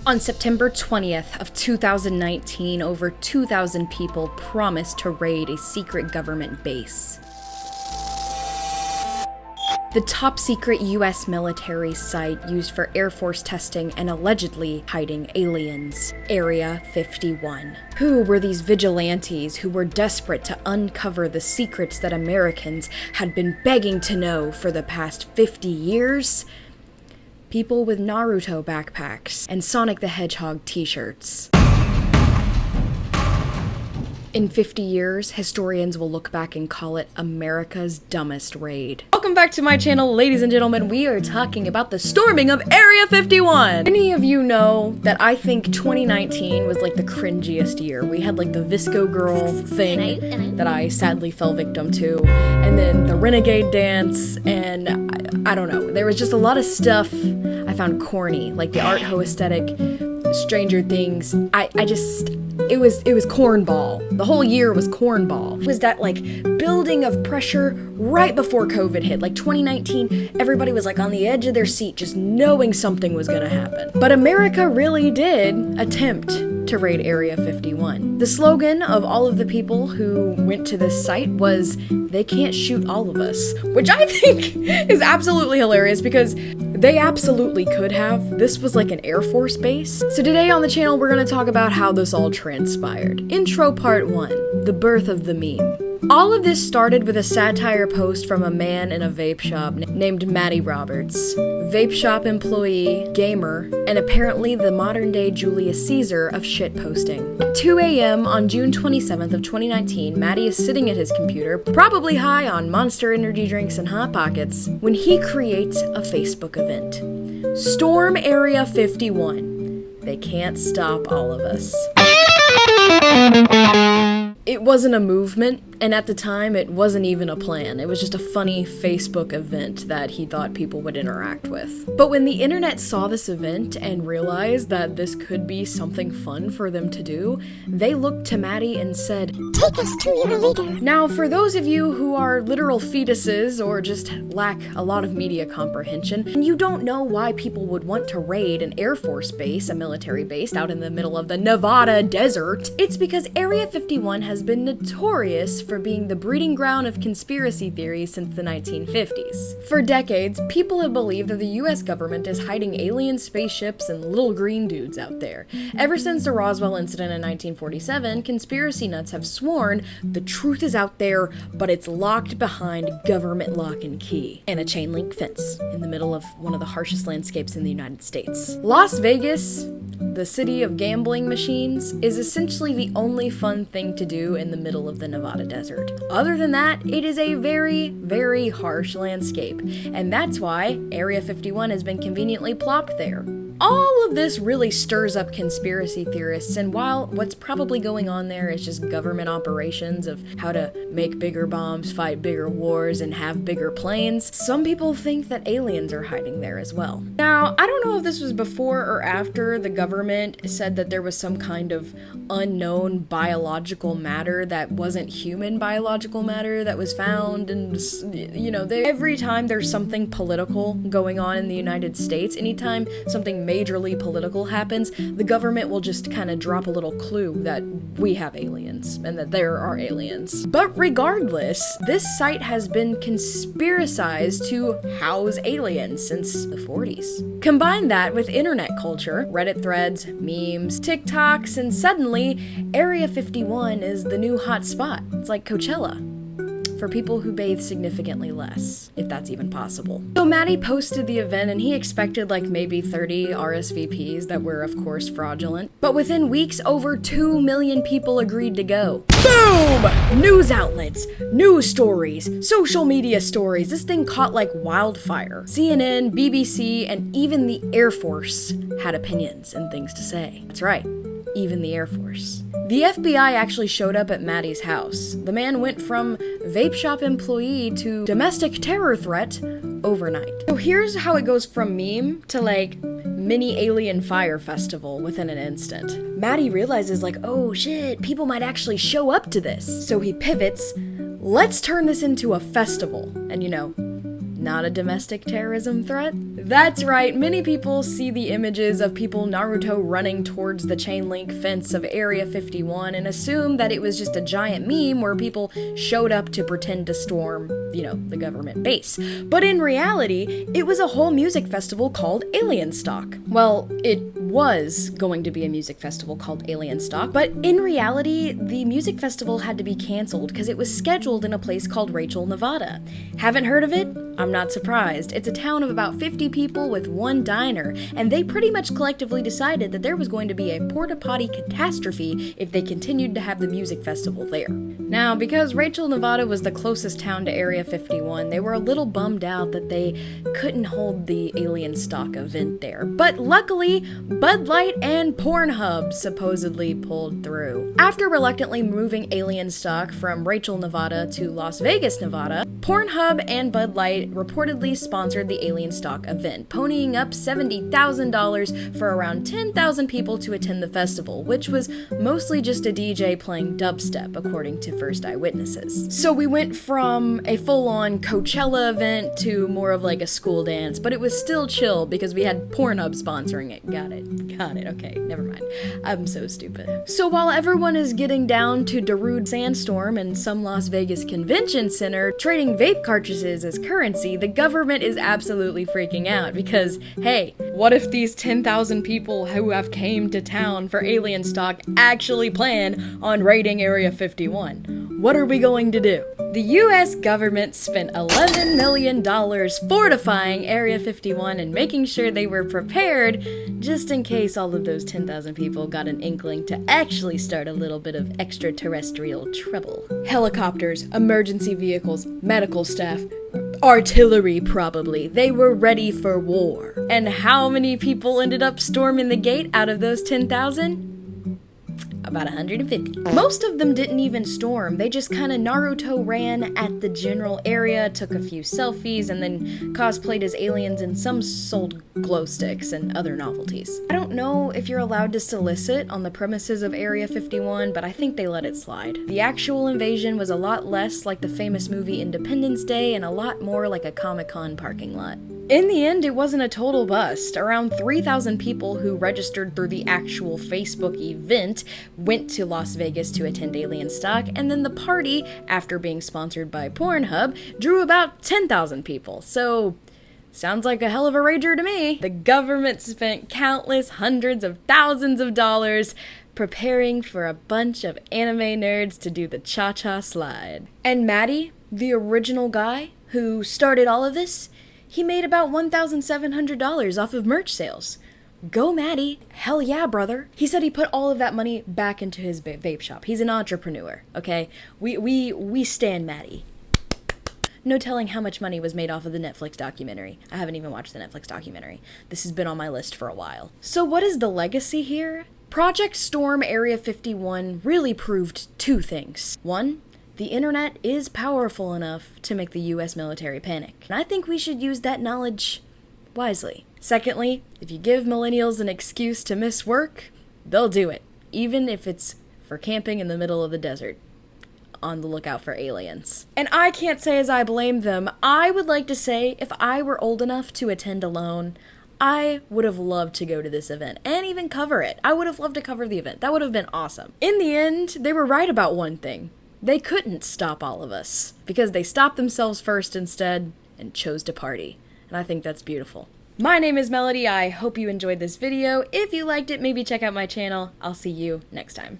On September 20th of 2019, over 2,000 people promised to raid a secret government base. The top-secret U.S. military site used for Air Force testing and allegedly hiding aliens, Area 51. Who were these vigilantes who were desperate to uncover the secrets that Americans had been begging to know for the past 50 years? People with Naruto backpacks and Sonic the Hedgehog t-shirts. In 50 years, historians will look back and call it America's dumbest raid. Welcome back to my channel, ladies and gentlemen. We are talking about the storming of Area 51. Many of you know that I think 2019 was like the cringiest year. We had like the Visco Girl thing that I sadly fell victim to, and then the Renegade dance, and I don't know. There was just a lot of stuff I found corny, like the art ho aesthetic, Stranger Things. It was cornball. The whole year was cornball. It was that like building of pressure right before COVID hit. Like 2019, everybody was like on the edge of their seat just knowing something was gonna happen. But America really did attempt to raid Area 51. The slogan of all of the people who went to this site was, "They can't shoot all of us," which I think is absolutely hilarious because they absolutely could have. This was like an Air Force base. So today on the channel, we're gonna talk about how this all transpired. Intro part 1, the birth of the meme. All of this started with a satire post from a man in a vape shop named Matty Roberts. Vape shop employee, gamer, and apparently the modern-day Julius Caesar of shitposting. At 2 a.m. on June 27th of 2019, Matty is sitting at his computer, probably high on Monster energy drinks and Hot Pockets, when he creates a Facebook event. Storm Area 51. They can't stop all of us. It wasn't a movement, and at the time, it wasn't even a plan. It was just a funny Facebook event that he thought people would interact with. But when the internet saw this event and realized that this could be something fun for them to do, they looked to Matty and said, "Take us to your leader." Now, for those of you who are literal fetuses or just lack a lot of media comprehension, and you don't know why people would want to raid an Air Force base, a military base out in the middle of the Nevada desert, it's because Area 51 has been notorious for being the breeding ground of conspiracy theories since the 1950s. For decades, people have believed that the US government is hiding alien spaceships and little green dudes out there. Ever since the Roswell incident in 1947, conspiracy nuts have sworn the truth is out there, but it's locked behind government lock and key and a chain link fence in the middle of one of the harshest landscapes in the United States. Las Vegas, the city of gambling machines, is essentially the only fun thing to do in the middle of the Nevada desert. Other than that, it is a very, very harsh landscape, and that's why Area 51 has been conveniently plopped there. All of this really stirs up conspiracy theorists, and while what's probably going on there is just government operations of how to make bigger bombs, fight bigger wars, and have bigger planes, some people think that aliens are hiding there as well. Now, I don't know if this was before or after the government said that there was some kind of unknown biological matter that wasn't human biological matter that was found, and every time there's something political going on in the United States, anytime something majorly political happens, the government will just kind of drop a little clue that we have aliens and that there are aliens. But regardless, this site has been conspiracized to house aliens since the 40s. Combine that with internet culture, Reddit threads, memes, TikToks, and suddenly Area 51 is the new hot spot. It's like Coachella for people who bathe significantly less, if that's even possible. So Matty posted the event and he expected like maybe 30 RSVPs that were of course fraudulent. But within weeks, over 2 million people agreed to go. Boom! News outlets, news stories, social media stories. This thing caught like wildfire. CNN, BBC, and even the Air Force had opinions and things to say. That's right. Even the Air Force. The FBI actually showed up at Matty's house. The man went from vape shop employee to domestic terror threat overnight. So here's how it goes from meme to like mini alien fire festival within an instant. Matty realizes like, oh shit, people might actually show up to this. So he pivots, let's turn this into a festival. And Not a domestic terrorism threat? That's right, many people see the images of people Naruto running towards the chain link fence of Area 51 and assume that it was just a giant meme where people showed up to pretend to storm, the government base. But in reality, it was a whole music festival called Alienstock. Well, it was going to be a music festival called Alienstock, but in reality, the music festival had to be canceled because it was scheduled in a place called Rachel, Nevada. Haven't heard of it? I'm not surprised. It's a town of about 50 people with one diner, and they pretty much collectively decided that there was going to be a porta potty catastrophe if they continued to have the music festival there. Now, because Rachel, Nevada was the closest town to Area 51, they were a little bummed out that they couldn't hold the Alienstock event there. But luckily, Bud Light and Pornhub supposedly pulled through. After reluctantly moving Alienstock from Rachel, Nevada to Las Vegas, Nevada, Pornhub and Bud Light reportedly sponsored the Alienstock event, ponying up $70,000 for around 10,000 people to attend the festival, which was mostly just a DJ playing dubstep, according to first eyewitnesses. So we went from a full-on Coachella event to more of like a school dance, but it was still chill because we had Pornhub sponsoring it. Got it, okay, never mind. I'm so stupid. So while everyone is getting down to Darude Sandstorm and some Las Vegas convention center, trading vape cartridges as currency, the government is absolutely freaking out because, hey, what if these 10,000 people who have came to town for Alienstock actually plan on raiding Area 51? What are we going to do? The US government spent $11 million fortifying Area 51 and making sure they were prepared just in case all of those 10,000 people got an inkling to actually start a little bit of extraterrestrial trouble. Helicopters, emergency vehicles, medical staff, artillery probably. They were ready for war. And how many people ended up storming the gate out of those 10,000? About 150. Most of them didn't even storm. They just kind of Naruto ran at the general area, took a few selfies, and then cosplayed as aliens, and some sold glow sticks and other novelties. I don't know if you're allowed to solicit on the premises of Area 51, but I think they let it slide. The actual invasion was a lot less like the famous movie Independence Day and a lot more like a Comic-Con parking lot. In the end, it wasn't a total bust. Around 3,000 people who registered through the actual Facebook event went to Las Vegas to attend Alienstock, and then the party, after being sponsored by Pornhub, drew about 10,000 people. So, sounds like a hell of a rager to me. The government spent countless hundreds of thousands of dollars preparing for a bunch of anime nerds to do the cha-cha slide. And Maddie, the original guy who started all of this, he made about $1,700 off of merch sales. Go Maddie. Hell yeah, brother. He said he put all of that money back into his vape shop. He's an entrepreneur, okay? We stan Maddie. No telling how much money was made off of the Netflix documentary. I haven't even watched the Netflix documentary. This has been on my list for a while. So what is the legacy here? Project Storm Area 51 really proved two things. One, the internet is powerful enough to make the US military panic, and I think we should use that knowledge wisely. Secondly, if you give millennials an excuse to miss work, they'll do it, even if it's for camping in the middle of the desert, on the lookout for aliens. And I can't say as I blame them. I would like to say if I were old enough to attend alone, I would have loved to go to this event and even cover it. I would have loved to cover the event. That would have been awesome. In the end, they were right about one thing. They couldn't stop all of us, because they stopped themselves first instead and chose to party. And I think that's beautiful. My name is Melody. I hope you enjoyed this video. If you liked it, maybe check out my channel. I'll see you next time.